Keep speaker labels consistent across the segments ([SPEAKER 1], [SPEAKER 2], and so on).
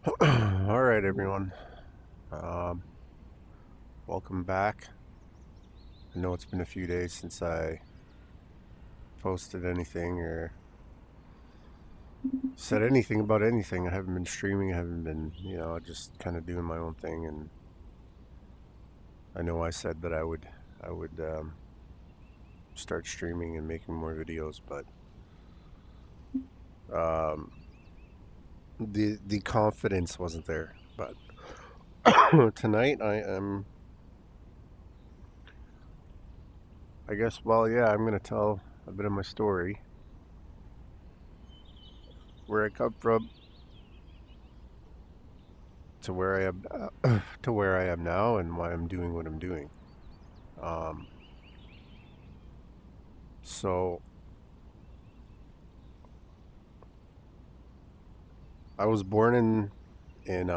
[SPEAKER 1] All right, everyone. Um, Welcome back. I know it's been a few days since I posted anything or said anything about anything. I haven't been streaming. I haven't been, just kind of doing my own thing. And I know I said that I would start streaming and making more videos, but um, the confidence wasn't there. But tonight I am. I guess. Well, yeah, I'm gonna tell a bit of my story, where I come from to where I am to where I am now and why I'm doing what I'm doing. Um, so I was born in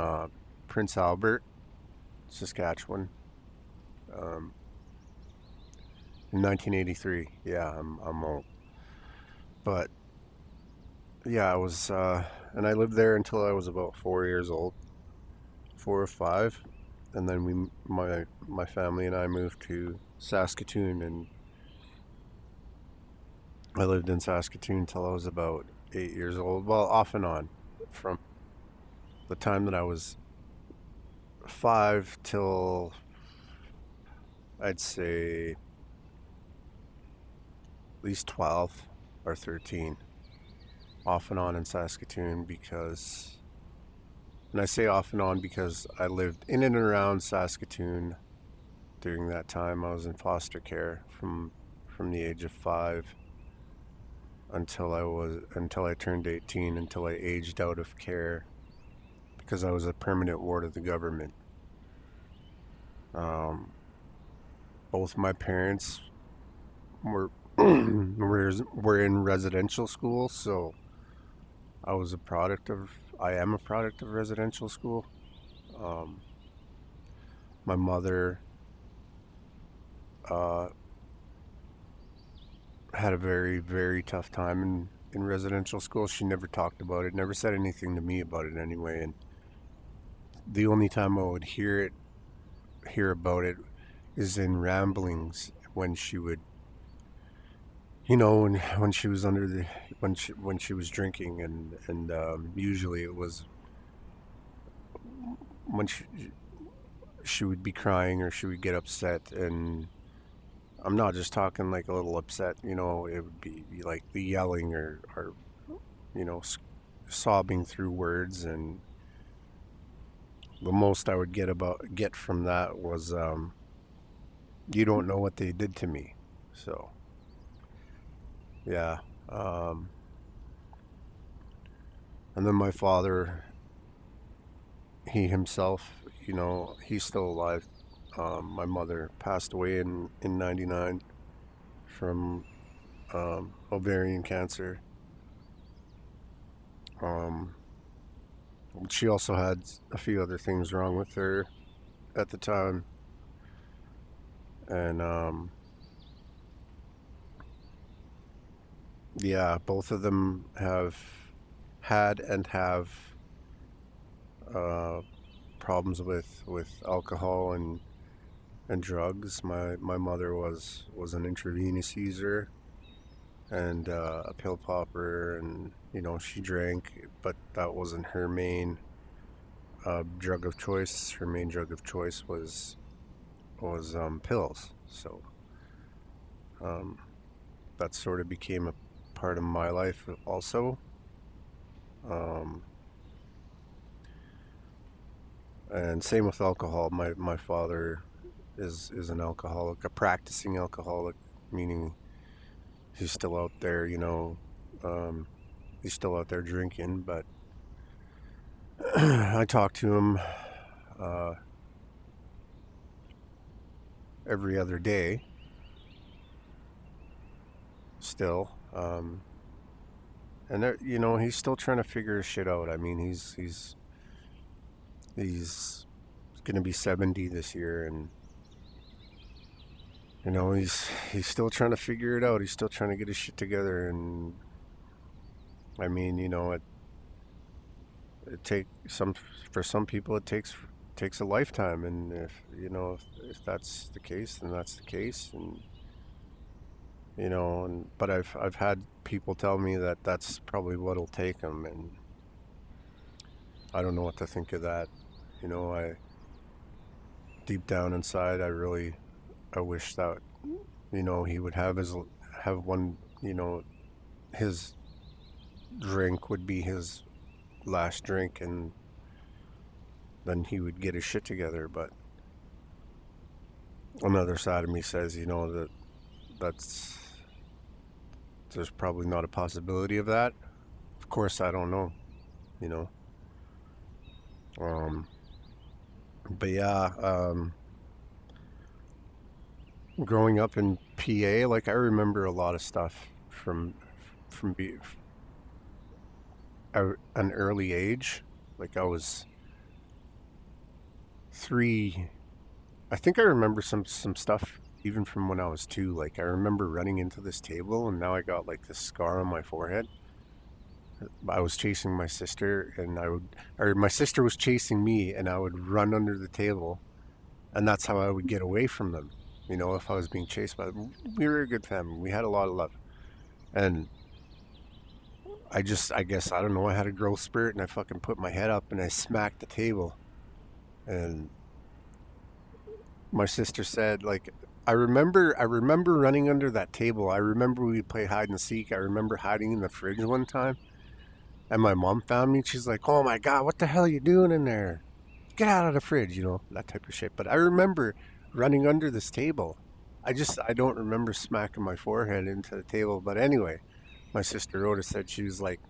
[SPEAKER 1] Prince Albert, Saskatchewan, um, in 1983. Yeah, I'm old, but yeah, I was and I lived there until I was about 4 years old, 4 or 5, and then my family and I moved to Saskatoon, and I lived in Saskatoon until I was about 8 years old. Well, off and on, from the time that I was 5 till I'd say at least 12 or 13, off and on in Saskatoon and I say off and on because I lived in and around Saskatoon during that time. I was in foster care from the age of 5 until I turned 18, until I aged out of care because I was a permanent ward of the government. Um, Both my parents were were in residential school, so I am a product of residential school. Um, my mother uh, had a very, very tough time in residential school. She never talked about it, never said anything to me about it anyway. And the only time I would hear about it is in ramblings when she would, when she was when she was drinking, and usually it was when she would be crying or she would get upset. And I'm not just talking like a little upset, it would be like the yelling or you know, sobbing through words. And the most I would get from that was, you don't know what they did to me. So, yeah. Um, and then my father, he himself, he's still alive. My mother passed away in 99 from ovarian cancer. Um, she also had a few other things wrong with her at the time. And yeah, both of them have had and have uh, problems with alcohol and drugs. My mother was an intravenous user and a pill popper, and she drank, but that wasn't her main drug of choice. Her main drug of choice was pills. So um, that sort of became a part of my life also. Um, and same with alcohol. My father is an alcoholic, a practicing alcoholic, meaning he's still out there. Um, he's still out there drinking. But I talk to him uh, every other day still. And he's still trying to figure his shit out. I mean, he's gonna be 70 this year, and he's still trying to figure it out. He's still trying to get his shit together. And I mean, it take some for some people it takes a lifetime, and if that's the case, then that's the case, and but I've had people tell me that that's probably what'll take them, and I don't know what to think of that. I deep down inside, I wish that he would have one, his drink would be his last drink, and then he would get his shit together. But another side of me says, that that's there's probably not a possibility of that. Of course, I don't know, you know. Um, but yeah, growing up in PA, like I remember a lot of stuff from an early age. Like I was 3. I think I remember some stuff even from when I was 2. Like I remember running into this table, and now I got like this scar on my forehead. I was chasing my sister, and or my sister was chasing me, and I would run under the table, and that's how I would get away from them. If I was being chased by them, we were a good family. We had a lot of love, and I guess, I don't know. I had a growth spirit, and I fucking put my head up, and I smacked the table, and my sister said, like, I remember running under that table. I remember we played hide and seek. I remember hiding in the fridge one time, and my mom found me. She's like, "Oh my god, what the hell are you doing in there? Get out of the fridge," that type of shit. But I remember running under this table. I don't remember smacking my forehead into the table. But anyway, my sister Rhoda said, she was like,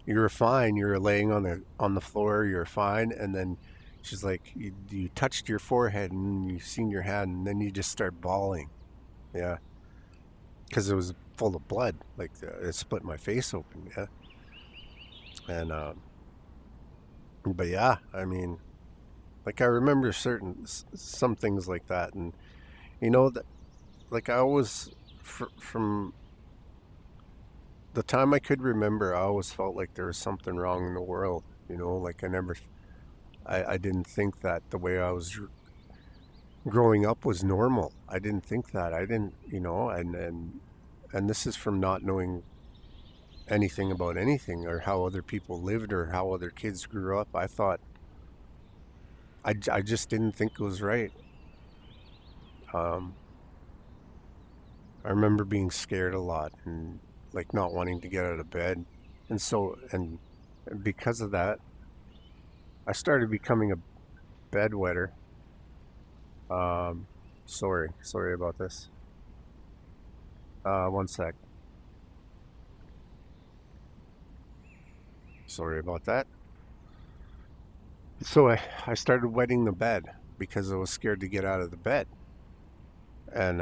[SPEAKER 1] "You were fine. You were laying on the floor. You were fine." And then she's like, "You touched your forehead, and you seen your hand, and then you just start bawling." Yeah, because it was full of blood. Like it split my face open. Yeah, and but yeah, I mean, like I remember some things like that, and that, like I always, from the time I could remember, I always felt like there was something wrong in the world. Like I didn't think that the way I was growing up was normal. I didn't think that. I didn't, and this is from not knowing anything about anything, or how other people lived, or how other kids grew up. I thought, I just didn't think it was right. Um, I remember being scared a lot, and like not wanting to get out of bed. And because of that, I started becoming a bedwetter. Um, sorry about this. One sec. Sorry about that. So I started wetting the bed because I was scared to get out of the bed. And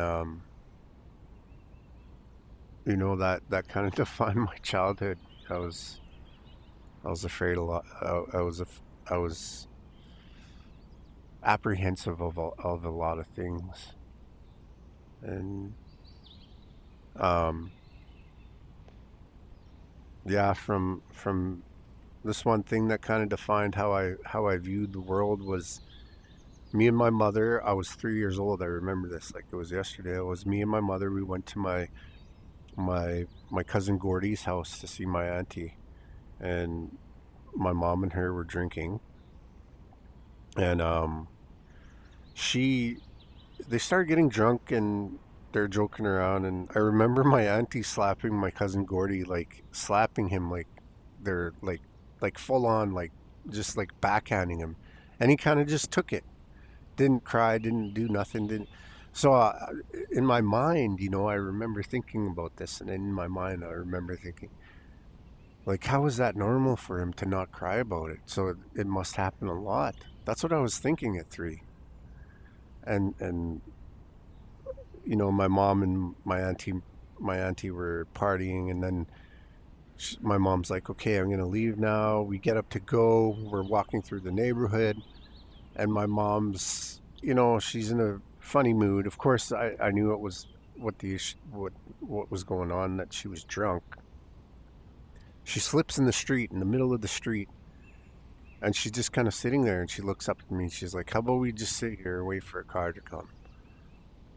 [SPEAKER 1] that kind of defined my childhood. I was I was afraid a lot. I was apprehensive of a lot of things, and um, yeah, from this one thing that kind of defined how I viewed the world was me and my mother. I was 3 years old. I remember this like it was yesterday. It was me and my mother. We went to my cousin Gordy's house to see my auntie, and my mom and her were drinking, and she they started getting drunk, and they're joking around, and I remember my auntie slapping my cousin Gordy, like slapping him, like they're like full on, like just like backhanding him, and he kind of just took it, didn't cry, didn't do nothing, didn't. So in my mind, I remember thinking about this, and in my mind I remember thinking, like, how is that normal for him to not cry about it? So it must happen a lot. That's what I was thinking at 3. And my mom and my auntie were partying, and then my mom's like, "Okay, I'm gonna leave now." We get up to go. We're walking through the neighborhood, and my mom's, she's in a funny mood. Of course, I knew it was what was going on, that she was drunk. She slips in the street, in the middle of the street, And she's just kind of sitting there and she looks up at me and she's like, how about we just sit here and wait for a car to come?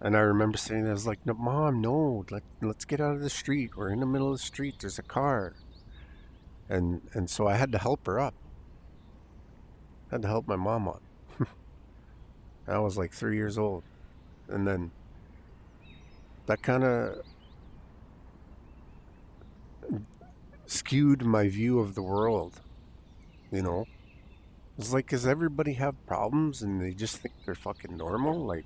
[SPEAKER 1] And I remember saying, I was like, no, Mom, no, let's get out of the street. We're in the middle of the street. There's a car. And so I had to help her up. I had to help my mom up. I was like 3 years old. And then that kind of skewed my view of the world, you know? It's like, does everybody have problems and they just think they're fucking normal? Like,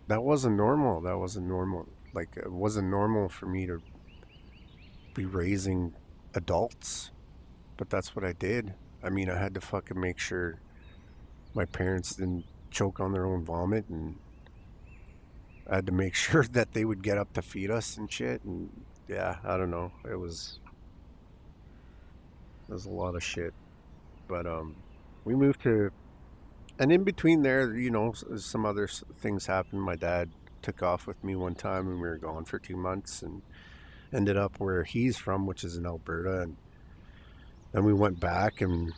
[SPEAKER 1] that wasn't normal. That wasn't normal. Like, it wasn't normal for me to be raising adults, but that's what I did. I mean, I had to fucking make sure my parents didn't choke on their own vomit, and I had to make sure that they would get up to feed us and shit. And yeah, I don't know. It was a lot of shit. But we moved to, and in between there, some other things happened. My dad took off with me one time, and we were gone for 2 months, and ended up where he's from, which is in Alberta, and then we went back, and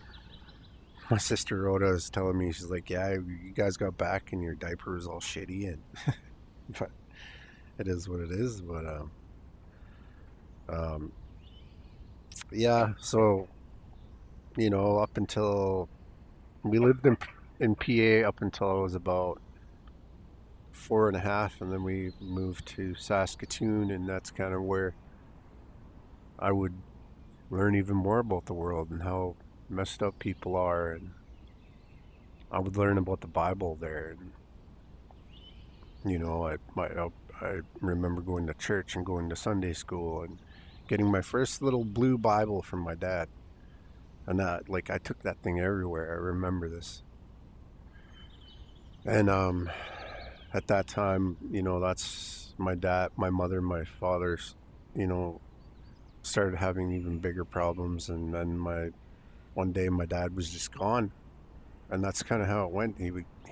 [SPEAKER 1] my sister Rhoda was telling me, she's like, "Yeah, you guys got back, and your diaper was all shitty," and but it is what it is. But um, yeah, so up until we lived in PA up until I was about 4.5, and then we moved to Saskatoon, and that's kind of where I would learn even more about the world and how messed up people are, and I would learn about the Bible there. And I remember going to church and going to Sunday school and getting my first little blue Bible from my dad, and that, like, I took that thing everywhere. I remember this, and at that time, that's my dad, my mother, my father's, you know, started having even bigger problems, and then one day my dad was just gone, and that's kind of how it went. He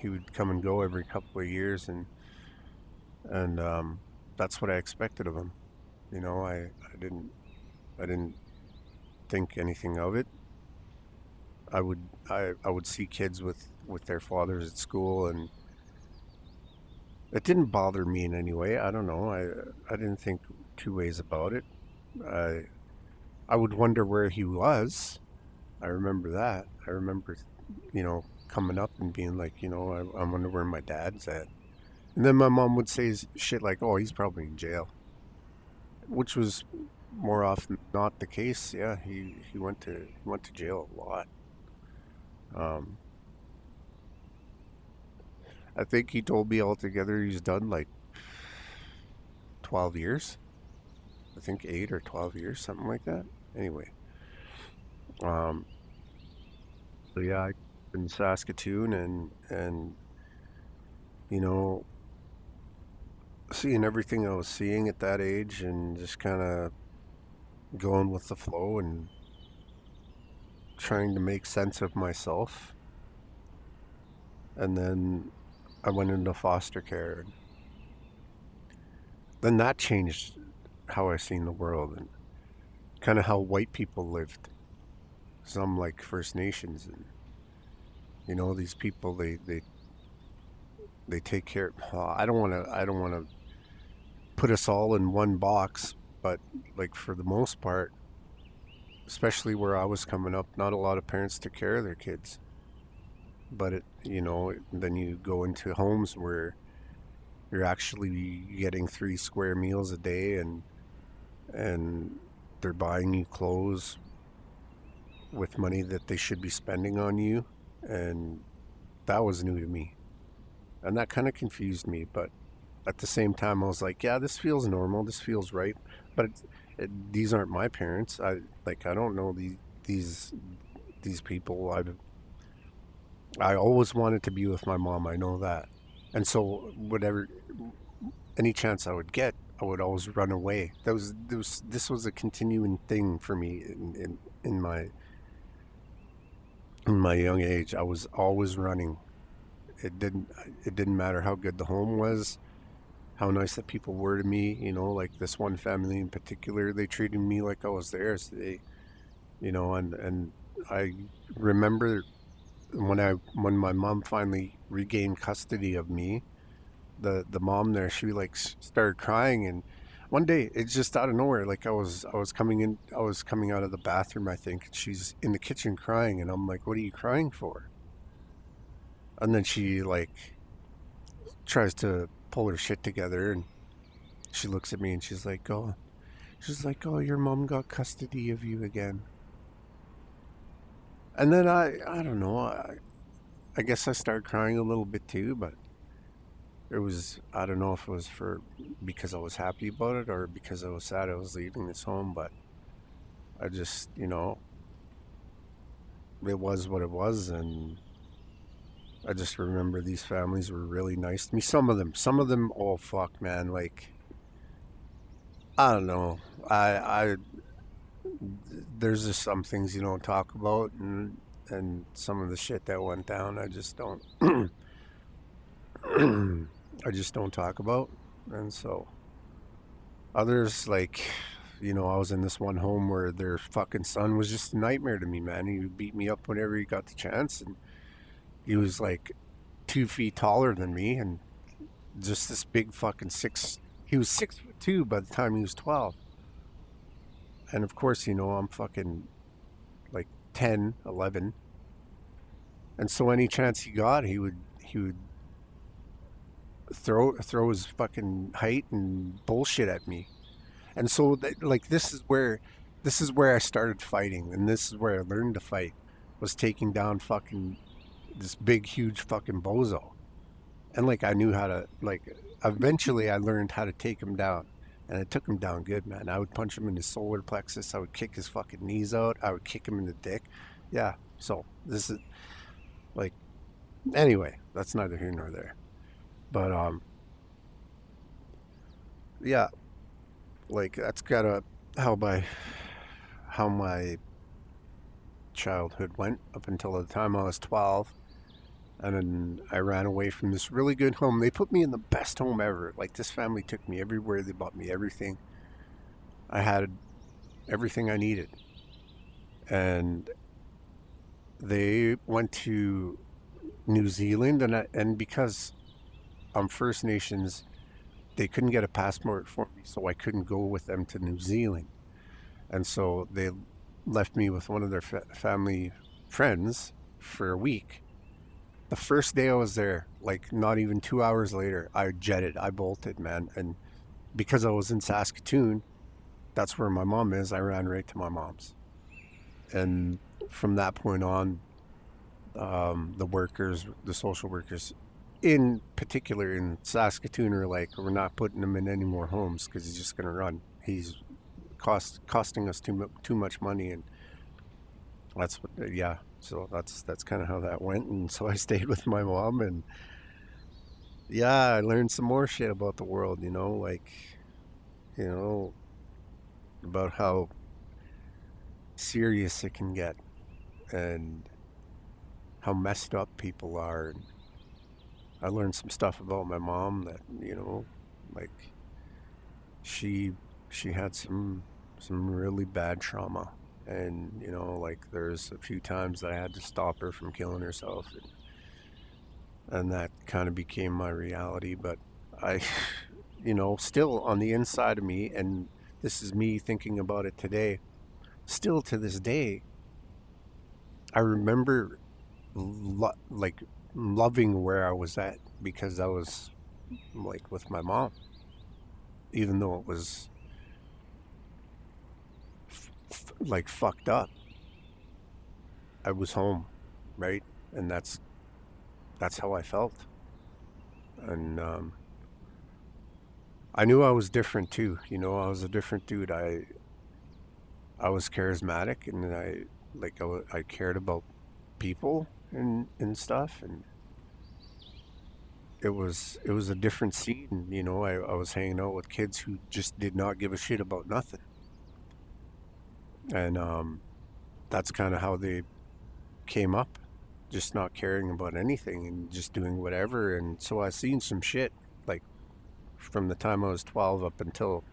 [SPEAKER 1] would come and go every couple of years, and that's what I expected of him. I didn't think anything of it. I would see kids with their fathers at school, and it didn't bother me in any way. I don't know. I didn't think two ways about it. I I would wonder where he was. I remember that. I remember, coming up and being like, I wonder where my dad's at. And then my mom would say shit like, "Oh, he's probably in jail," which was more often not the case. Yeah, he went to jail a lot. Um, I think he told me altogether he's done like 12 years. I think 8 or 12 years, something like that. Anyway, um, so yeah, I in Saskatoon, and you know, seeing everything I was seeing at that age, and just kind of going with the flow and trying to make sense of myself. And then I went into foster care. And then that changed how I seen the world, and kind of how white people lived. Some like First Nations, and these people, they take care. I don't want to put us all in one box, but like for the most part, especially where I was coming up, not a lot of parents took care of their kids. But then you go into homes where you're actually getting 3 square meals a day, and they're buying you clothes with money that they should be spending on you, and that was new to me, and that kind of confused me. But at the same time, I was like, yeah, this feels normal, this feels right. But these aren't my parents. I don't know these people. I always wanted to be with my mom. I know that, and so whatever, any chance I would get, I would always run away. This was a continuing thing for me in my young age. I was always running. It didn't it didn't matter how good the home was, how nice that people were to me. Like this one family in particular, they treated me like I was theirs. and I remember when my mom finally regained custody of me, the mom there, she like started crying, and one day it's just out of nowhere, like I was coming out of the bathroom, I think, and she's in the kitchen crying, and I'm like, what are you crying for? And then she like tries to pull her shit together, and she looks at me and she's like, oh, your mom got custody of you again. And then I don't know, I guess I started crying a little bit too, but it was, I don't know if it was for because I was happy about it or because I was sad I was leaving this home, but I just, it was what it was, and I just remember these families were really nice to me. Some of them, oh fuck, man, like I don't know. I there's just some things you don't talk about, and some of the shit that went down, I just don't I just don't talk about. And so others, like, I was in this one home where their fucking son was just a nightmare to me, man. He would beat me up whenever he got the chance, and he was like 2 feet taller than me, and just this big fucking six. He was 6'2" by the time he was 12, and of course, I'm fucking like 10, 11, and so any chance he got, he would throw his fucking height and bullshit at me. And so like this is where I started fighting, and this is where I learned to fight, was taking down fucking this big huge fucking bozo. And like I knew how to, like, eventually I learned how to take him down. And I took him down good, man. I would punch him in his solar plexus. I would kick his fucking knees out. I would kick him in the dick. Yeah. So this is like, anyway, that's neither here nor there. But yeah, like that's gotta how my childhood went up until the time I was 12. And then I ran away from this really good home. They put me in the best home ever. Like, this family took me everywhere. They bought me everything. I had everything I needed. And they went to New Zealand, and because I'm First Nations, they couldn't get a passport for me, so I couldn't go with them to New Zealand. And so they left me with one of their family friends for a week. The first day I was there, like not even 2 hours later, I jetted, I bolted, man. And because I was in Saskatoon, that's where my mom is, I ran right to my mom's. And from that point on, the social workers, in particular in Saskatoon, are like, we're not putting him in any more homes because he's just going to run. He's costing us too much money, and that's what, yeah. So that's kind of how that went, and so I stayed with my mom, and yeah, I learned some more shit about the world, like, you know, about how serious it can get, and how messed up people are. And I learned some stuff about my mom that, like, she she had some really bad trauma, and like, there's a few times that I had to stop her from killing herself, and that kind of became my reality. But I, still on the inside of me, and this is me thinking about it today, still to this day, I remember like loving where I was at, because I was like with my mom, even though it was like fucked up. I was home, right? And that's how I felt. And I knew I was different too. I was a different dude. I was charismatic, and I cared about people and stuff, and it was a different scene. I was hanging out with kids who just did not give a shit about nothing, and that's kind of how they came up, just not caring about anything and just doing whatever. And so I seen some shit, like, from the time I was 12 up until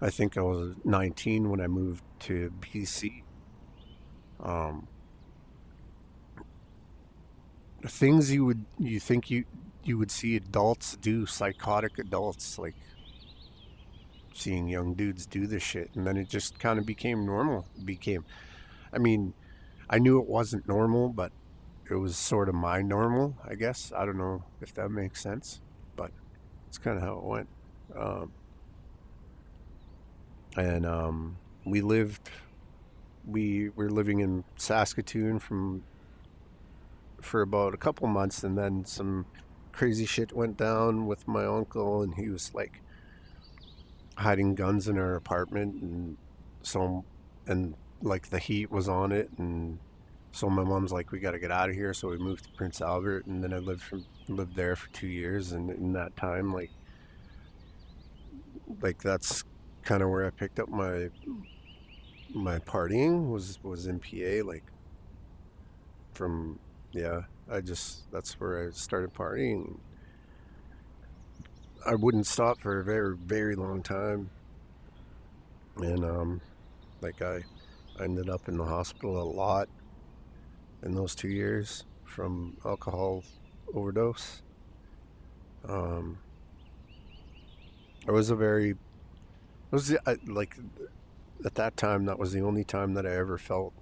[SPEAKER 1] I think I was 19 when I moved to BC. Um, things you think you would see adults do, psychotic adults, like seeing young dudes do this shit, and then it just kind of became normal. I mean, I knew it wasn't normal, but it was sort of my normal, I guess. I don't know if that makes sense, but it's kind of how it went. Um, and we lived, we were living in Saskatoon for about a couple months, and then some crazy shit went down with my uncle, and he was like hiding guns in our apartment, and so and like the heat was on it, and so my mom's like, we got to get out of here, so we moved to Prince Albert, and then I lived there for 2 years, and in that time, like that's kind of where I picked up my partying was in PA, like from yeah. I just that's where I started partying. I wouldn't stop for a very very long time, and like I ended up in the hospital a lot in those 2 years from alcohol overdose. Um, it was a very it was like at that time that was the only time that I ever felt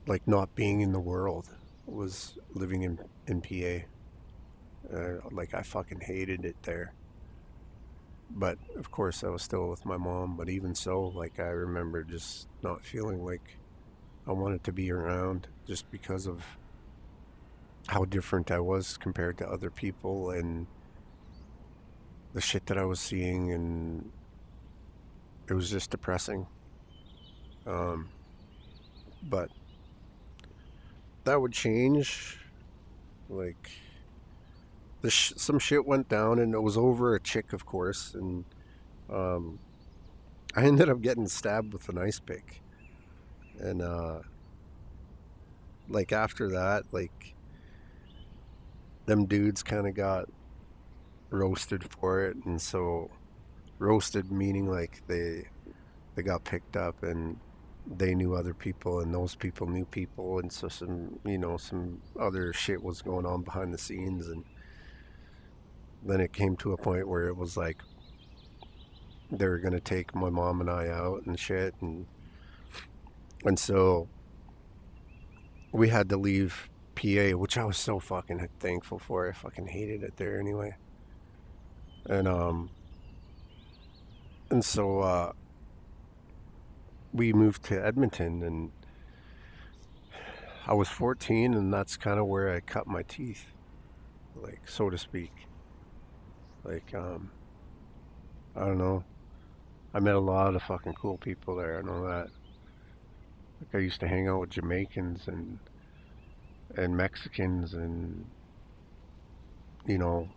[SPEAKER 1] like not being in the world was living in PA. Like I fucking hated it there. But of course, I was still with my mom. But even so, like I remember just not feeling like I wanted to be around just because of how different I was compared to other people and the shit that I was seeing, and it was just depressing. Um, but that would change. Like some shit went down, and it was over a chick, of course, and um, I ended up getting stabbed with an ice pick, and like after that, like them dudes kind of got roasted for it, and so roasted meaning like they got picked up and they knew other people and those people knew people, and so some other shit was going on behind the scenes, and then it came to a point where it was like they were gonna take my mom and I out and shit, and so we had to leave PA, which I was so fucking thankful for. I fucking hated it there anyway. And we moved to Edmonton, and I was 14, and that's kind of where I cut my teeth, like so to speak. Like I don't know. I met a lot of fucking cool people there. I know that. Like I used to hang out with Jamaicans and Mexicans and you know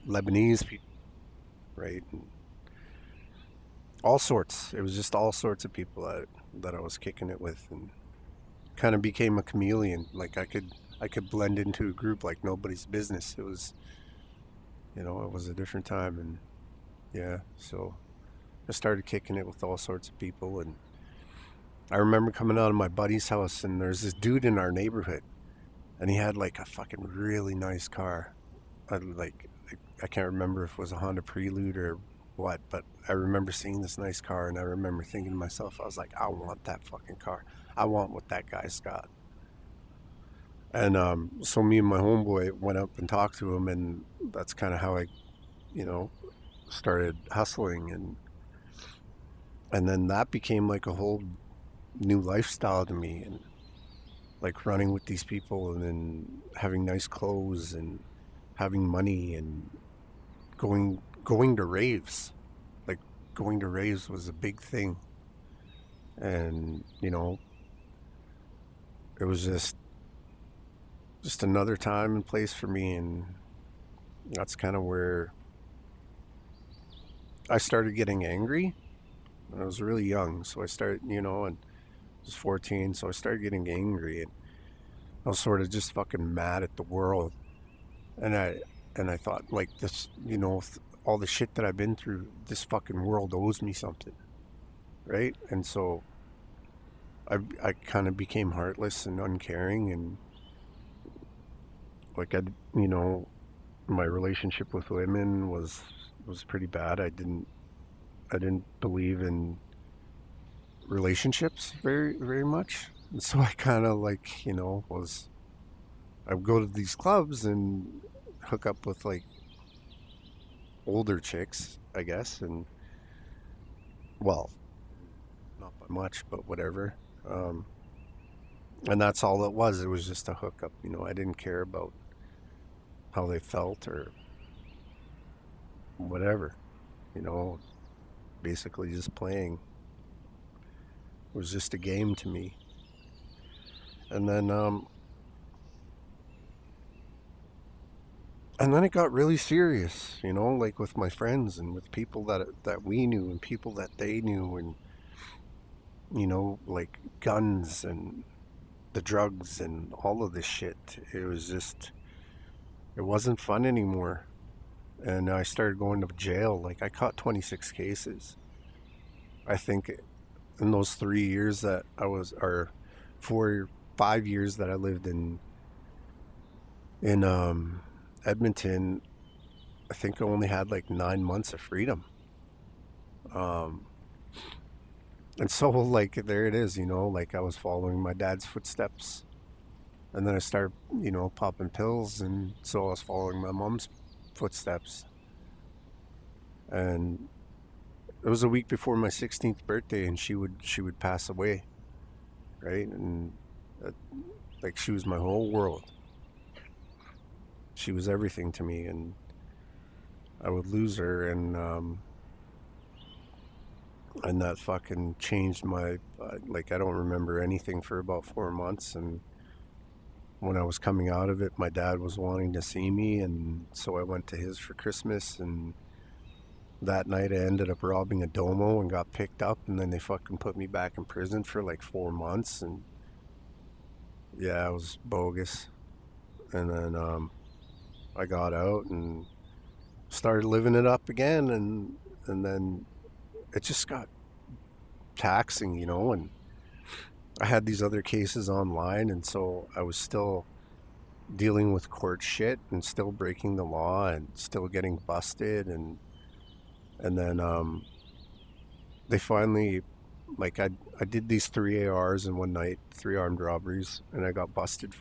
[SPEAKER 1] Lebanese people, right? And all sorts. It was just all sorts of people that I was kicking it with, and kind of became a chameleon. Like I could blend into a group like nobody's business. It was it was a different time, and yeah. So I started kicking it with all sorts of people, and I remember coming out of my buddy's house, and there's this dude in our neighborhood, and he had like a fucking really nice car. I can't remember if it was a Honda Prelude or what, but I remember seeing this nice car, and I remember thinking to myself, I was like, I want that fucking car. I want what that guy's got. And so me and my homeboy went up and talked to him, and that's kind of how I, you know, started hustling, and then that became like a whole new lifestyle to me, and like running with these people, and then having nice clothes and having money and going to raves. Like going to raves was a big thing, and it was just another time and place for me, and that's kind of where I started getting angry. I was really young, so I started, and I was 14, so I started getting angry, and I was sort of just fucking mad at the world, and I thought like this, all the shit that I've been through, this fucking world owes me something, right? And so I kind of became heartless and uncaring, and like you know, my relationship with women was pretty bad. I didn't believe in relationships very much, and so I kind of like was I would go to these clubs and hook up with like older chicks, I guess, and well, not by much, but whatever. Um, and that's all it was. It was just a hookup. I didn't care about how they felt or whatever. You know, basically just playing. It was just a game to me. And then, it got really serious. Like with my friends and with people that we knew and people that they knew, and like guns and the drugs and all of this shit. It was just, it wasn't fun anymore. And I started going to jail. Like I caught 26 cases. I think in those 3 years that I was, or 4 5 years that I lived in Edmonton, I think I only had like 9 months of freedom. Um, and so like there it is, like I was following my dad's footsteps, and then I started, popping pills, and so I was following my mom's footsteps. And it was a week before my 16th birthday, and she would pass away, right? And uh, like she was my whole world. She was everything to me, and I would lose her, and that fucking changed my like I don't remember anything for about 4 months. And when I was coming out of it, my dad was wanting to see me, and so I went to his for Christmas. And that night I ended up robbing a domo and got picked up, and then they fucking put me back in prison for like 4 months. And yeah, it was bogus. And then I got out and started living it up again, and then it just got taxing, and I had these other cases online, and so I was still dealing with court shit and still breaking the law and still getting busted. And then they finally, like, I did these 3 ARs in one night, 3 armed robberies, and I got busted.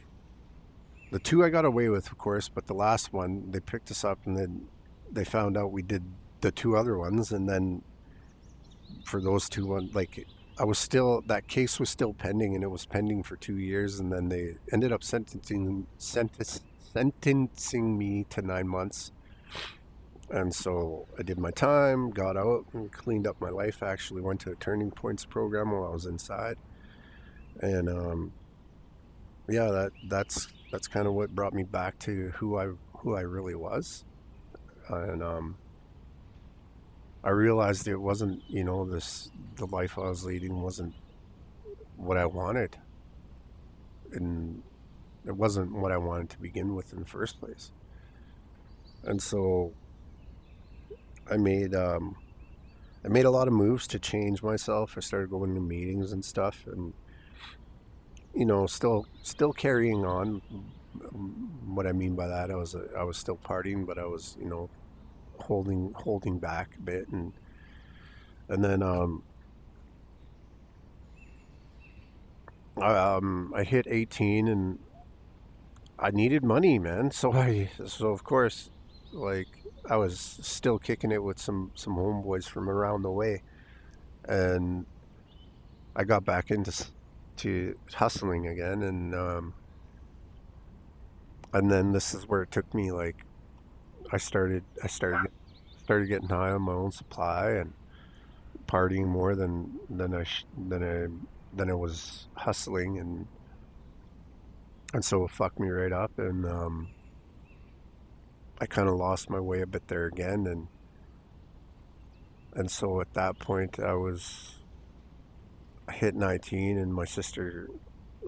[SPEAKER 1] The two I got away with, of course, but the last one they picked us up, and then they found out we did the two other ones. And then for those two ones, like, I was still, that case was still pending, and it was pending for 2 years, and then they ended up sentencing me to 9 months. And so I did my time, got out, and cleaned up my life. Actually, went to a Turning Points program while I was inside, and yeah, that's kind of what brought me back to who I really was. And I realized it wasn't, the life I was leading wasn't what I wanted, and it wasn't what I wanted to begin with in the first place. And so I made um, I made a lot of moves to change myself. I started going to meetings and stuff, and still carrying on. What I mean by that, I was still partying, but I was holding back a bit. And then I hit 18, and I needed money, man. So of course, like, I was still kicking it with some homeboys from around the way, and I got back to hustling again. And then this is where it took me. Like, I started getting high on my own supply and partying more than I was hustling. And so it fucked me right up. And I kind of lost my way a bit there again. And so at that point I hit 19, and I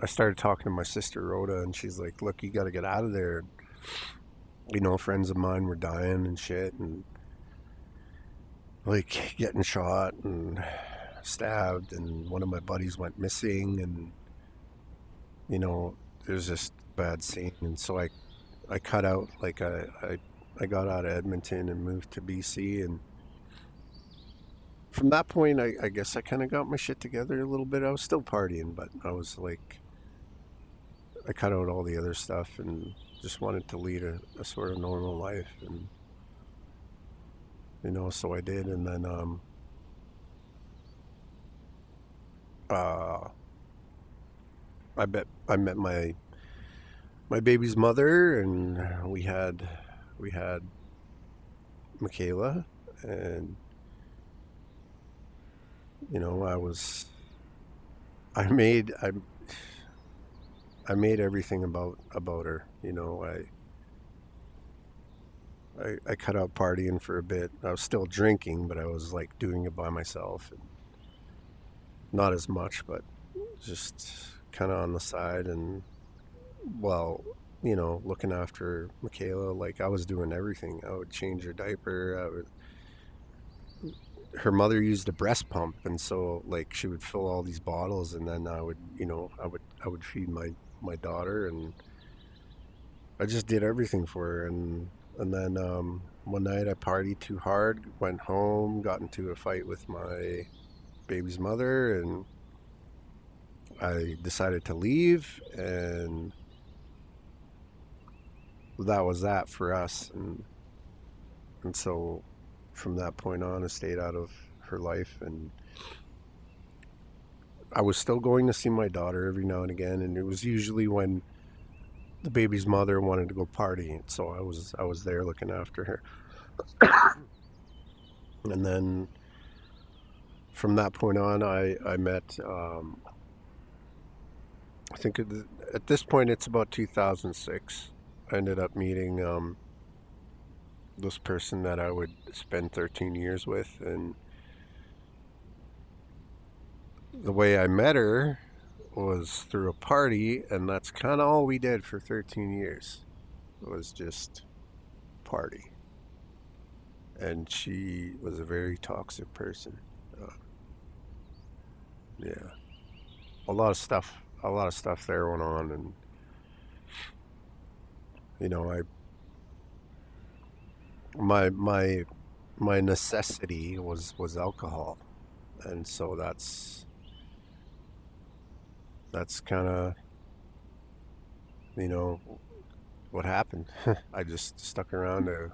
[SPEAKER 1] started talking to my sister Rhoda, and she's like, "Look, you got to get out of there." Friends of mine were dying and shit, and like getting shot, and stabbed, and one of my buddies went missing, and there's just bad scene, and so I cut out, like I got out of Edmonton and moved to BC, and from that point, I guess I kind of got my shit together a little bit. I was still partying, but I was like, I cut out all the other stuff and just wanted to lead a sort of normal life, and so I did, and then uh, I met my baby's mother, and we had Michaela, and I was I made I made everything about her. I cut out partying for a bit. I was still drinking, but I was like doing it by myself, and not as much, but just kind of on the side, and well, looking after Michaela. Like, I was doing everything. I would change her diaper. Her mother used a breast pump, and so like she would fill all these bottles, and then I would feed my daughter, and I just did everything for her, and then one night I partied too hard, went home, got into a fight with my baby's mother, and I decided to leave, and that was that for us, and so from that point on, I stayed out of her life, and I was still going to see my daughter every now and again, and it was usually when the baby's mother wanted to go party, so I was there looking after her. And then from that point on, I met, I think at this point it's about 2006. I ended up meeting this person that I would spend 13 years with, and the way I met her was through a party, and that's kind of all we did for 13 years. It was just party, and she was a very toxic person. Uh, yeah, a lot of stuff there went on, and I my my necessity was alcohol, and so that's kind of you know what happened. I just stuck around to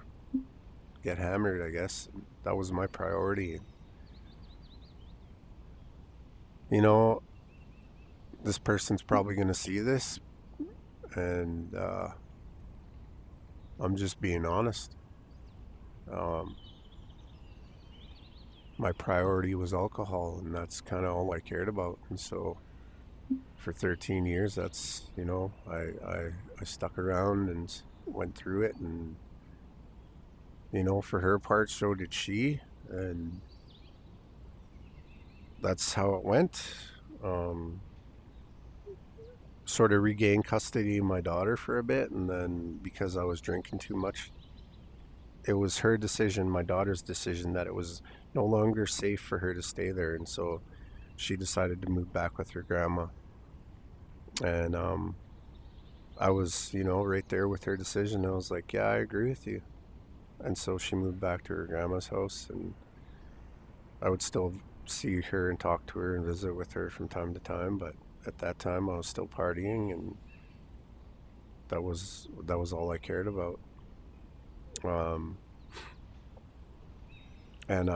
[SPEAKER 1] get hammered, I guess. That was my priority. You know, this person's probably going to see this, and I'm just being honest. Um, my priority was alcohol, and that's kind of all I cared about. And so for 13 years, I stuck around and went through it. And, for her part, so did she. And that's how it went. Um, Sort of regained custody of my daughter for a bit. And then because I was drinking too much, it was her decision, my daughter's decision, that it was no longer safe for her to stay there. And so she decided to move back with her grandma. And I was, right there with her decision. I was like, yeah, I agree with you. And so she moved back to her grandma's house, and I would still see her and talk to her and visit with her from time to time. But at that time, I was still partying, and that was all I cared about. Um, and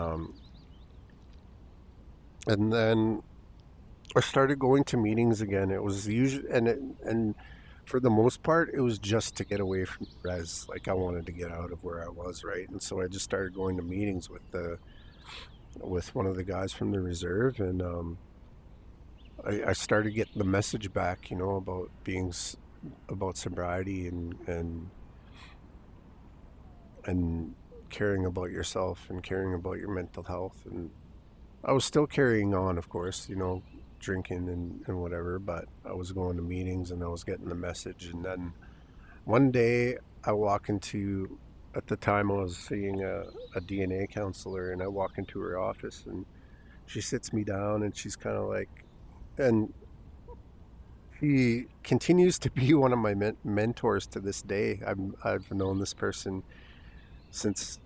[SPEAKER 1] and then I started going to meetings again. It was usually, and for the most part, it was just to get away from res. Like, I wanted to get out of where I was, right? And so I just started going to meetings with one of the guys from the reserve, and I started getting the message back, about about sobriety, and caring about yourself and caring about your mental health. And I was still carrying on, of course, drinking and whatever, but I was going to meetings and I was getting the message. And then one day I walk into, at the time I was seeing a DNA counselor, and I walk into her office, and she sits me down and she's kind of like, and he continues to be one of my mentors to this day. I've known this person since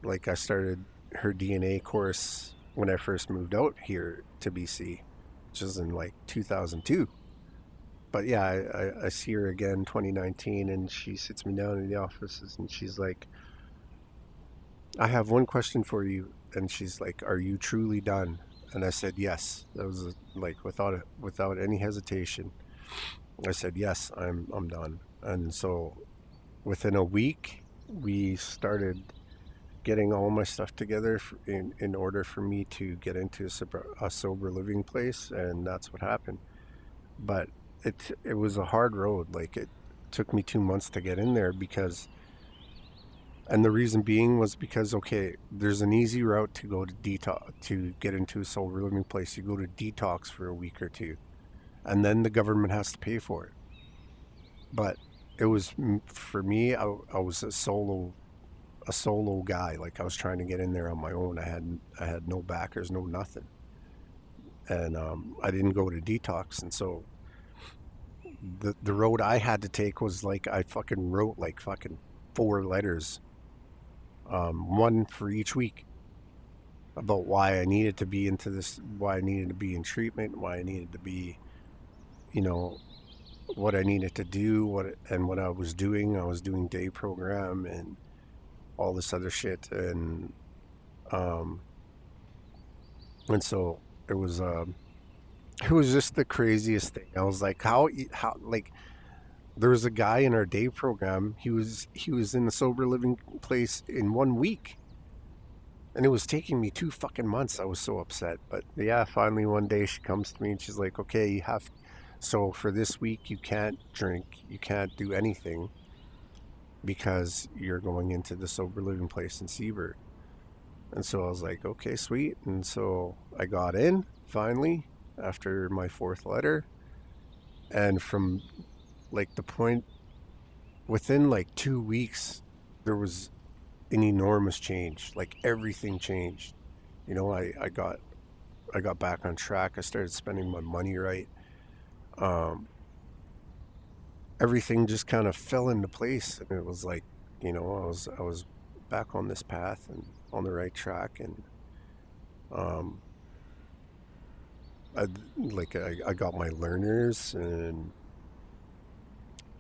[SPEAKER 1] like I started her DNA course when I first moved out here to BC, which was in like 2002. But yeah, I see her again 2019, and she sits me down in the offices and she's like, I have one question for you. And she's like, are you truly done? And I said, yes. That was like without any hesitation. I said, yes, I'm done. And so within a week, we started getting all my stuff together in order for me to get into a sober living place, and that's what happened. But it was a hard road. Like it took me 2 months to get in there because, and the reason being was because okay, there's an easy route to go to detox to get into a sober living place. You go to detox for a week or two, and then the government has to pay for it. But it was for me. I was a solo guy. Like I was trying to get in there on my own. I had no backers, no nothing, and I didn't go to detox. And so the road I had to take was like I fucking wrote like fucking 4 letters, one for each week, about why I needed to be into this, why I needed to be in treatment, why I needed to be, you know, what I needed to do, what I was doing. I was doing day program and all this other shit, um, and so it was it was just the craziest thing. I was like, how like there was a guy in our day program. He was in the sober living place in 1 week, and it was taking me 2 fucking months. I was so upset, but yeah, finally one day she comes to me and she's like, "Okay, you have so for this week you can't drink, you can't do anything because you're going into the sober living place in Seabird." And so I was like, "Okay, sweet." And so I got in finally after my fourth letter, and from like the point within like 2 weeks, there was an enormous change. Like everything changed. I got back on track. I started spending my money right. Um, Everything just kind of fell into place, and it was like, I was back on this path and on the right track, and um, I I got my learners, and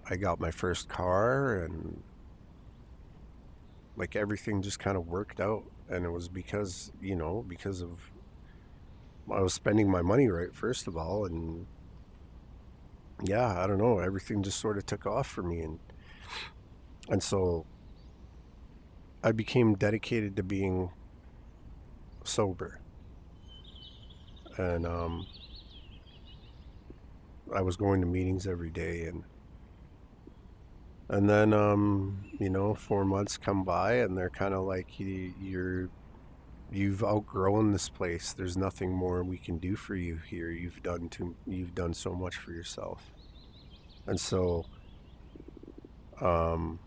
[SPEAKER 1] I got my first car, and like everything just kind of worked out. And it was because of I was spending my money right, first of all. And yeah, I don't know, everything just sort of took off for me. And so I became dedicated to being sober. And I was going to meetings every day. And then 4 months come by, and they're kind of like, you've outgrown this place. There's nothing more we can do for you here. You've done so much for yourself. And so um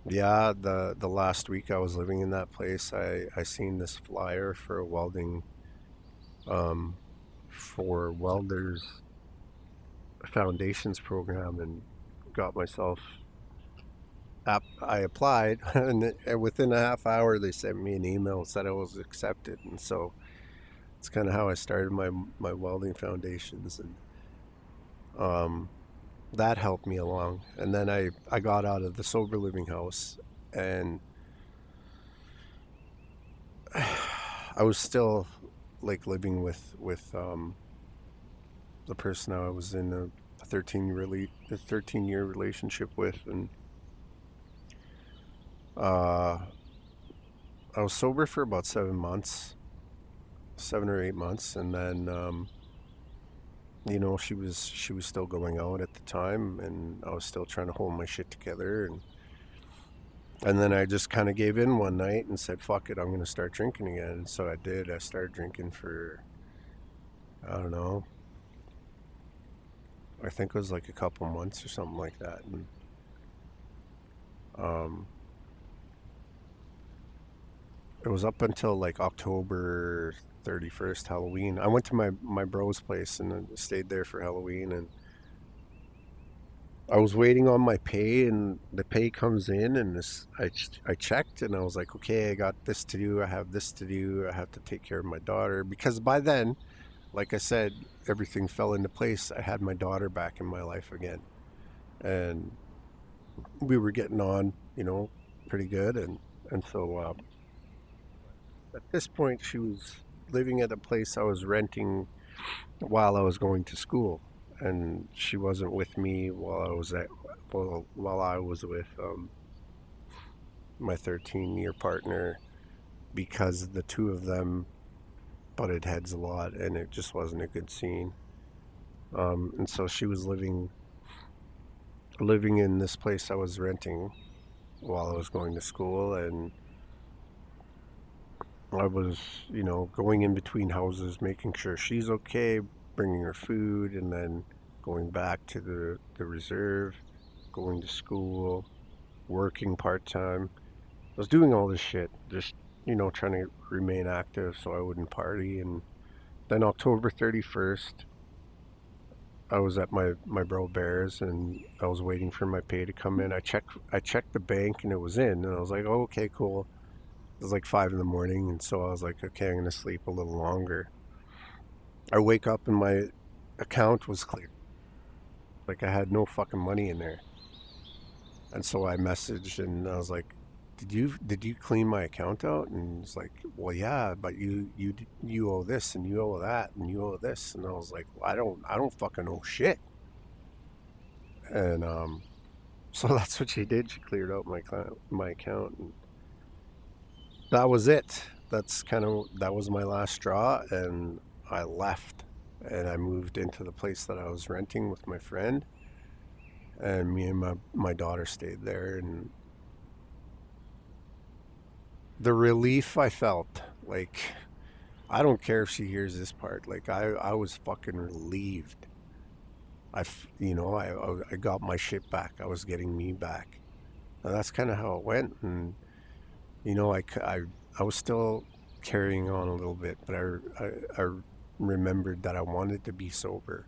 [SPEAKER 1] yeah, the last week I was living in that place, I seen this flyer for a welding, um for welders foundations program, and got myself I applied, and within a half hour they sent me an email and said I was accepted. And so it's kind of how I started my welding foundations. And um that helped me along. And then I got out of the sober living house, and I was still like living with the person I was in a 13-year relationship with. And uh I was sober for about 7 months, 7 or 8 months. And then she was still going out at the time, and I was still trying to hold my shit together. And then I just kind of gave in one night and said, fuck it, I'm going to start drinking again. And so I did. I started drinking for, I don't know, I think it was like a couple months or something like that. And um, it was up until like October 31st, Halloween. I went to my bro's place and then stayed there for Halloween, and I was waiting on my pay, and the pay comes in, and I checked, and I was like, okay, I got this to do, I have this to do, I have to take care of my daughter, because by then, like I said, everything fell into place. I had my daughter back in my life again, and we were getting on, pretty good, and so at this point, she was living at a place I was renting while I was going to school, and she wasn't with me while I was with my 13-year partner, because the two of them butted heads a lot, and it just wasn't a good scene. And so she was living in this place I was renting while I was going to school, and I was, going in between houses, making sure she's okay, bringing her food, and then going back to the reserve, going to school, working part time. I was doing all this shit, just, trying to remain active so I wouldn't party. And then October 31st, I was at my bro Bears, and I was waiting for my pay to come in. I checked the bank, and it was in, and I was like, oh, okay, cool. It was like 5 in the morning, and so I was like, okay, I'm gonna sleep a little longer. I wake up and my account was clear. Like I had no fucking money in there. And so I messaged, and I was like, did you clean my account out? And it's like, well, yeah, but you owe this, and you owe that, and you owe this. And I was like, well, I don't fucking owe shit. And so that's what she did. She cleared out my account, and that was it. That was my last straw, and I left, and I moved into the place that I was renting with my friend, and me and my daughter stayed there. And the relief I felt, like, I don't care if she hears this part, like I was fucking relieved. I got my shit back. I was getting me back. And that's kind of how it went. And I was still carrying on a little bit, but I remembered that I wanted to be sober,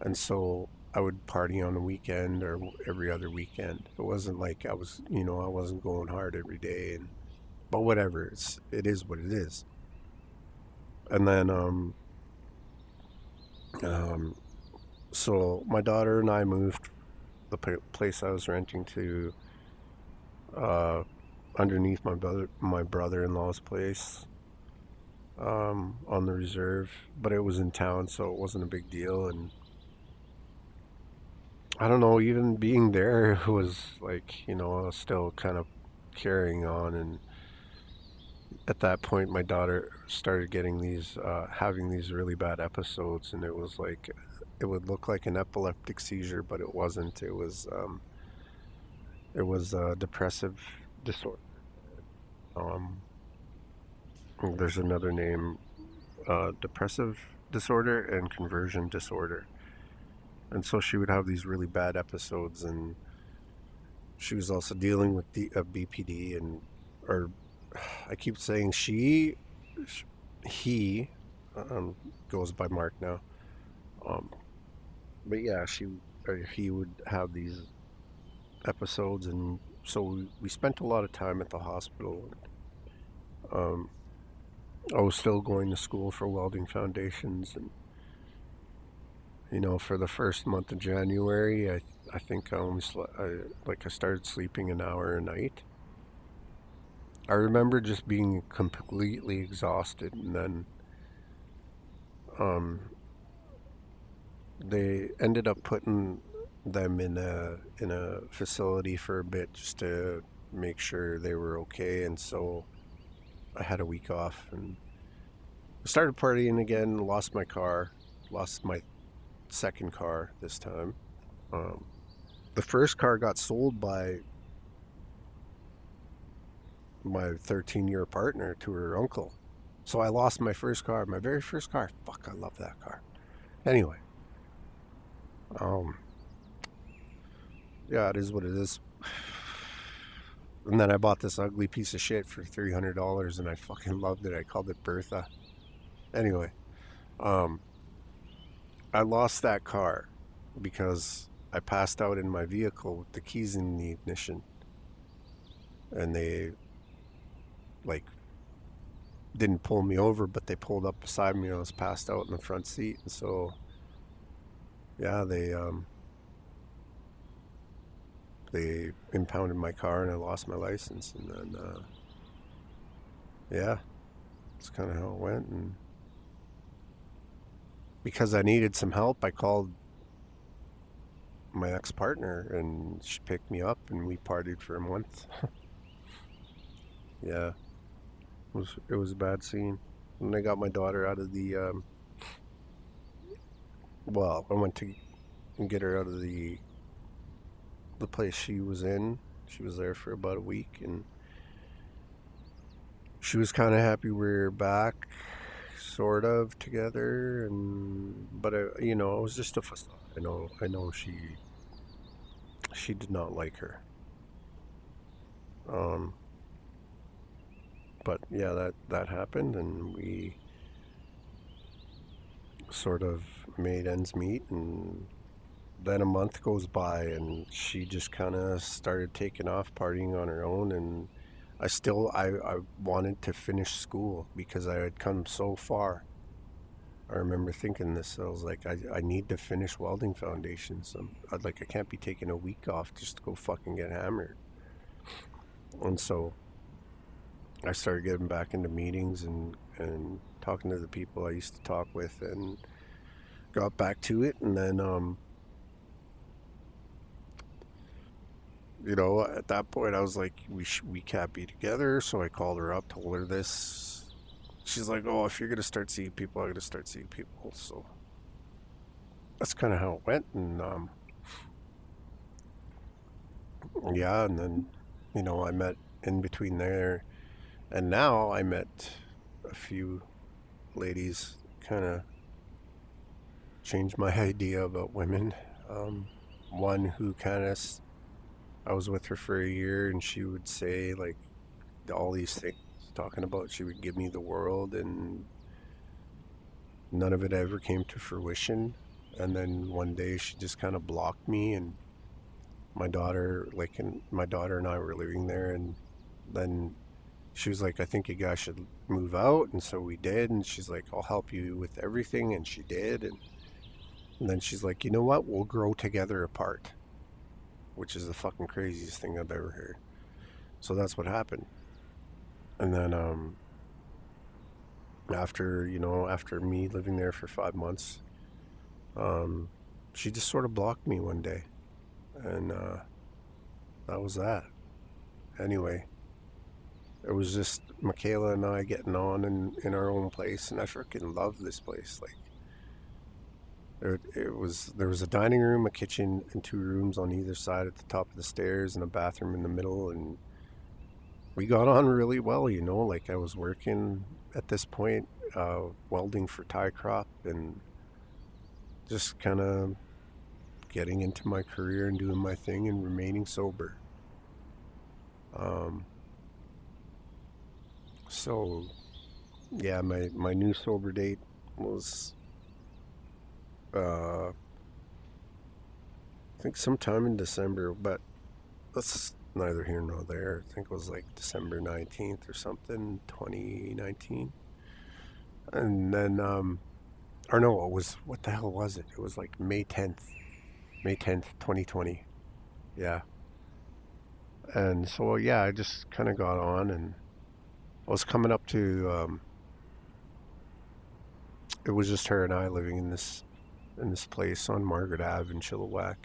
[SPEAKER 1] and so I would party on the weekend or every other weekend. It wasn't like I wasn't going hard every day, but whatever. It is what it is. And then um, so my daughter and I moved the place I was renting to uh, underneath my brother-in-law's place, on the reserve, but it was in town, so it wasn't a big deal. And I don't know, even being there was like, I was still kind of carrying on. And at that point, my daughter started having these really bad episodes, and it was like, it would look like an epileptic seizure, but it wasn't. It was a depressive disorder. Um, there's another name, depressive disorder and conversion disorder. And so she would have these really bad episodes, and she was also dealing with BPD, and or I keep saying he um, goes by Mark now. Um, but yeah, he would have these episodes, and so we spent a lot of time at the hospital. Um, I was still going to school for welding foundations, and for the first month of January, I think I started sleeping an hour a night. I remember just being completely exhausted, and then um, they ended up putting them in a facility for a bit, just to make sure they were okay. And so I had a week off, and I started partying again. Lost my car, lost my second car this time. Um, the first car got sold by my 13-year partner to her uncle. So I lost my first car, my very first car. Fuck, I love that car. Anyway, um, yeah, it is what it is. And then I bought this ugly piece of shit for $300 and I fucking loved it. I called it Bertha. Anyway, um, I lost that car because I passed out in my vehicle with the keys in the ignition, and they like didn't pull me over, but they pulled up beside me. I was passed out in the front seat, and so yeah, they impounded my car, and I lost my license, and then yeah, that's kind of how it went. And because I needed some help, I called my ex partner, and she picked me up, and we partied for a month. Yeah, it was a bad scene. And I got my daughter out of the well, I went to get her out of the place she was in. She was there for about a week, and she was kind of happy we were back, sort of together. And but it was just a facade. I know she did not like her. Um, but yeah, that happened, and we sort of made ends meet, and then a month goes by, and she just kind of started taking off partying on her own. And I wanted to finish school because I had come so far. I remember thinking this. I was like, I need to finish welding foundations. I can't be taking a week off just to go fucking get hammered. And so I started getting back into meetings and talking to the people I used to talk with, and got back to it. And then at that point, I was like, we can't be together. So I called her up, told her this. She's like, oh, if you're gonna start seeing people, I'm gonna start seeing people. So that's kind of how it went. And yeah, and then I met in between there, and now I met a few ladies. Kind of changed my idea about women. Um, One who I was with her for a year, and she would say like all these things, talking about she would give me the world, and none of it ever came to fruition. And then one day she just kind of blocked me, and my daughter and I were living there, and then she was like, I think you guys should move out. And so we did. And she's like, I'll help you with everything. And she did. And then she's like, you know what? We'll grow together apart, which is the fucking craziest thing I've ever heard. So that's what happened. And then after me living there for 5 months, um, she just sort of blocked me one day. And that was that. Anyway, it was just Michaela and I getting on in our own place, and I freaking love this place. Like there was a dining room, a kitchen, and two rooms on either side at the top of the stairs, and a bathroom in the middle. And we got on really well. Like I was working at this point, welding for Tie Crop, and just kind of getting into my career and doing my thing and remaining sober. Um, so yeah, my new sober date was I think sometime in December, but that's neither here nor there. I think it was like December 19th or something, 2019. And then or no, it was, what the hell was it? It was like May 10th, 2020. Yeah. And so yeah, I just kind of got on, and I was coming up to it was just her and I living in this place on Margaret Ave in Chilliwack.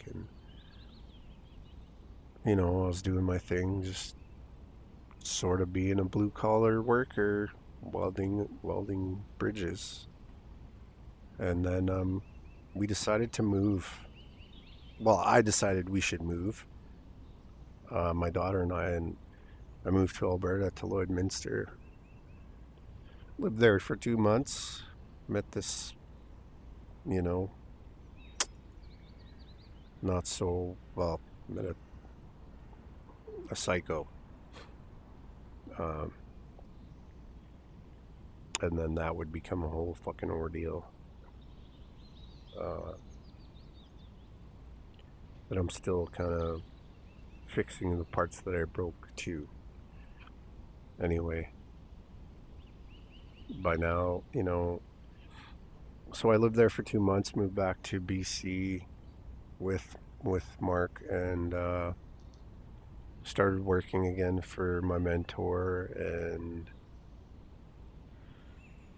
[SPEAKER 1] And I was doing my thing, just sort of being a blue collar worker, welding bridges. And then we decided to move. Well, I decided we should move. My daughter and I moved to Alberta, to Lloydminster. Lived there for 2 months. Met this, you know, not so well. Met a psycho. Um, and then that would become a whole fucking ordeal. Uh, but I'm still kind of fixing the parts that I broke too. Anyway, by now, so I lived there for 2 months, moved back to BC with Mark, and started working again for my mentor, and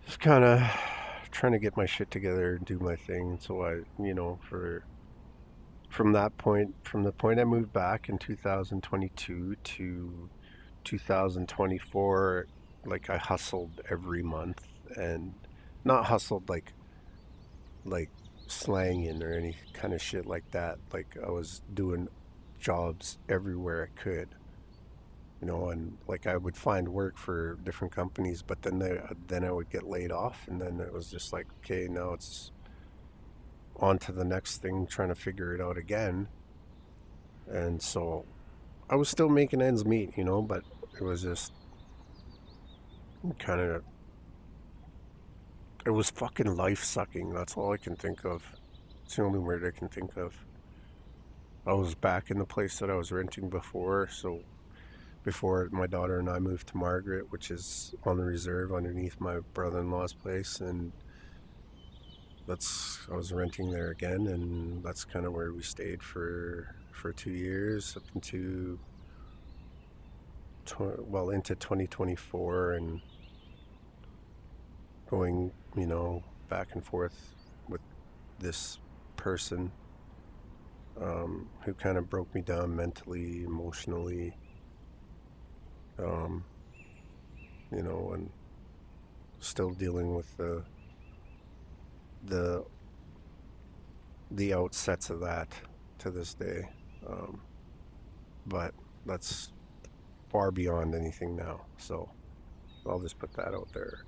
[SPEAKER 1] just kind of trying to get my shit together and do my thing. So for from the point I moved back in 2022 to 2024, like I hustled every month, and not hustled like slanging or any kind of shit like that. Like I was doing jobs everywhere I could, and like I would find work for different companies, but then I would get laid off, and then it was just like, okay, now it's on to the next thing, trying to figure it out again. And so I was still making ends meet, but it was just kind of, it was fucking life sucking. That's all I can think of. It's the only word I can think of. I was back in the place that I was renting before, so before my daughter and I moved to Margaret, which is on the reserve underneath my brother-in-law's place, and that's I was renting there again, and that's kind of where we stayed for 2 years up into into 2024, and going back and forth with this person, who kind of broke me down mentally, emotionally, um, and still dealing with the the outsets of that to this day. Um, but that's far beyond anything now. So I'll just put that out there.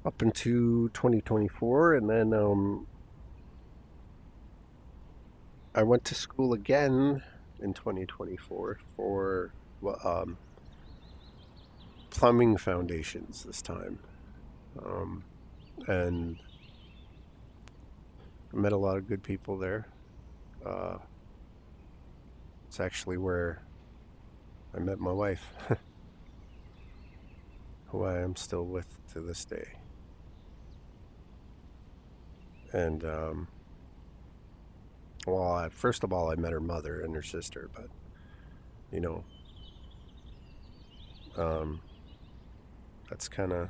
[SPEAKER 1] Up into 2024, and then I went to school again in 2024 for well, plumbing foundations this time, um, and I met a lot of good people there. Uh, it's actually where I met my wife, who I am still with to this day. And first of all, I met her mother and her sister, but you know, um, that's kind of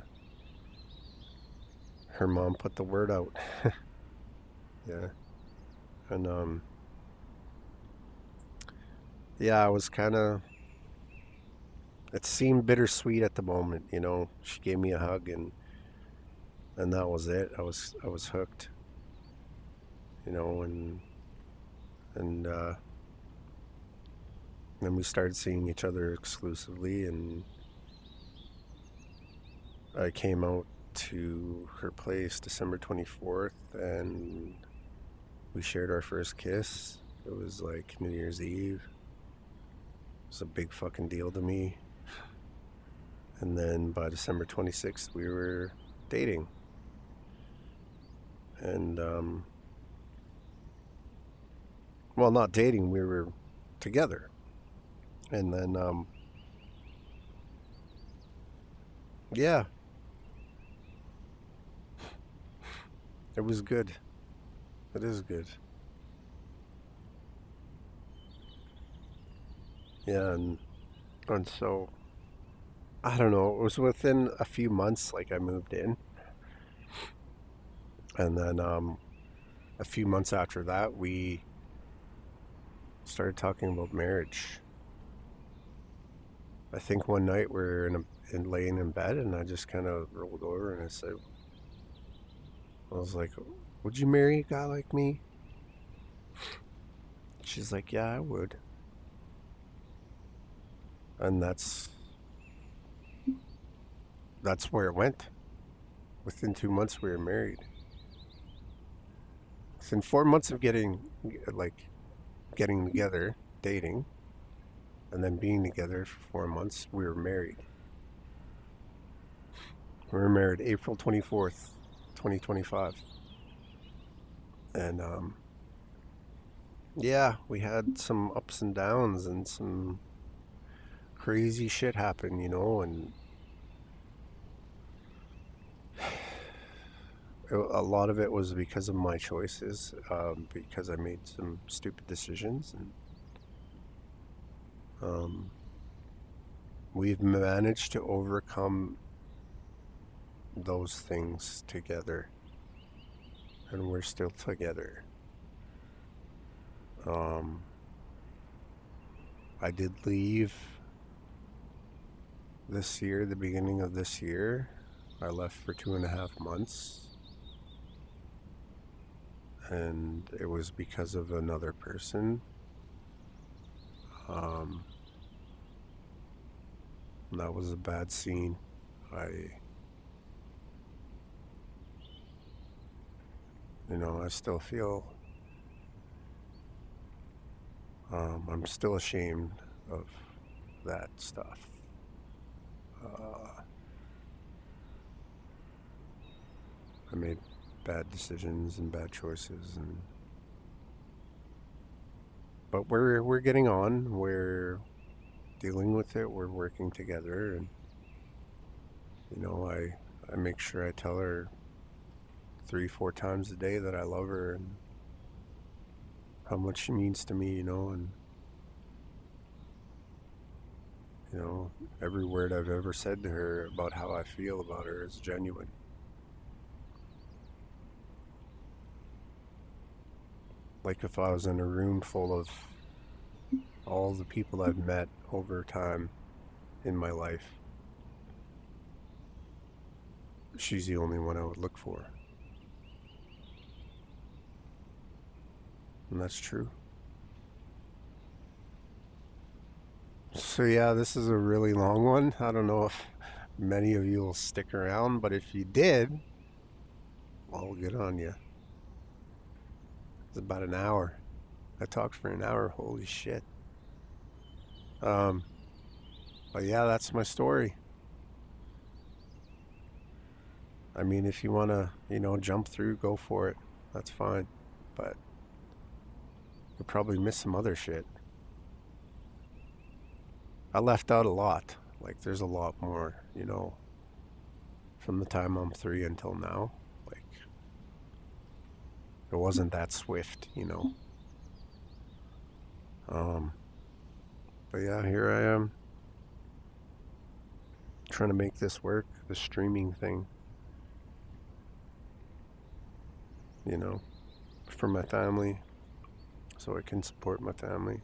[SPEAKER 1] her mom put the word out. Yeah, and yeah, I was kind of. It seemed bittersweet at the moment, She gave me a hug, and that was it. I was hooked, and then we started seeing each other exclusively, and I came out to her place December 24th, and we shared our first kiss. It was like New Year's Eve. It was a big fucking deal to me. And then by December 26th, we were dating. And, well, not dating, we were together. And then, yeah, it was good. It is good. Yeah, and so I don't know. It was within a few months, like I moved in, and then a few months after that, we started talking about marriage. I think one night we were in laying in bed, and I just kind of rolled over and I was like, "Would you marry a guy like me?" She's like, "Yeah, I would," and that's where it went. Within 2 months, we were married. Within 4 months of like getting together, dating, And then being together for 4 months, we were married. We were married April 24th, 2025. And yeah, we had some ups and downs and some crazy shit happen, and a lot of it was because of my choices, because I made some stupid decisions, and um, we've managed to overcome those things together, and we're still together. Um, I did leave this year, the beginning of this year. I left for 2.5 months, and it was because of another person. Um, that was a bad scene. I still feel, I'm still ashamed of that stuff. Uh, I made bad decisions and bad choices, but we're getting on. We're dealing with it. We're working together, and I make sure I tell her 3, 4 times a day that I love her and how much she means to me. And you know every word I've ever said to her about how I feel about her is genuine. Like if I was in a room full of all the people I've met over time in my life, she's the only one I would look for. And that's true. So, yeah, this is a really long one. I don't know if many of you will stick around, but if you did, well, good on you. It's about an hour. I talked for an hour. Holy shit. Um, but yeah, that's my story. I mean, if you want to, jump through, go for it. That's fine. But you'll probably miss some other shit. I left out a lot. Like, there's a lot more, from the time I'm 3 until now. Like, it wasn't that swift. Um, but yeah, here I am trying to make this work, the streaming thing, you know, for my family, so I can support my family,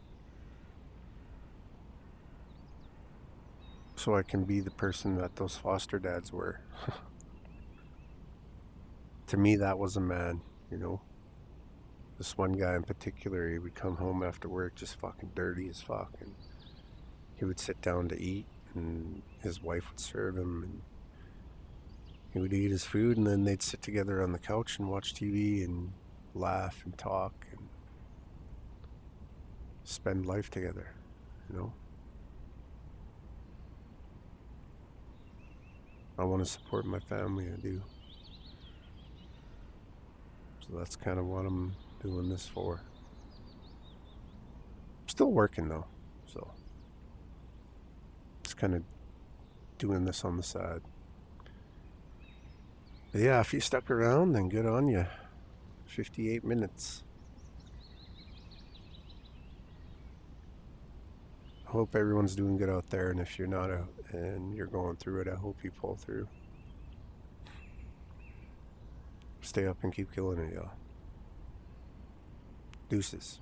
[SPEAKER 1] so I can be the person that those foster dads were. To me, that was a man. This one guy in particular, he would come home after work just fucking dirty as fuck, and he would sit down to eat, and his wife would serve him, and he would eat his food, and then they'd sit together on the couch and watch TV and laugh and talk and spend life together, you know? I want to support my family, I do. So that's kind of what I'm doing this for. I'm still working though, so it's kind of doing this on the side. But yeah, if you stuck around, then good on you. 58 minutes. I hope everyone's doing good out there, and if you're not out and you're going through it, I hope you pull through. Stay up and keep killing it, y'all. Deuces.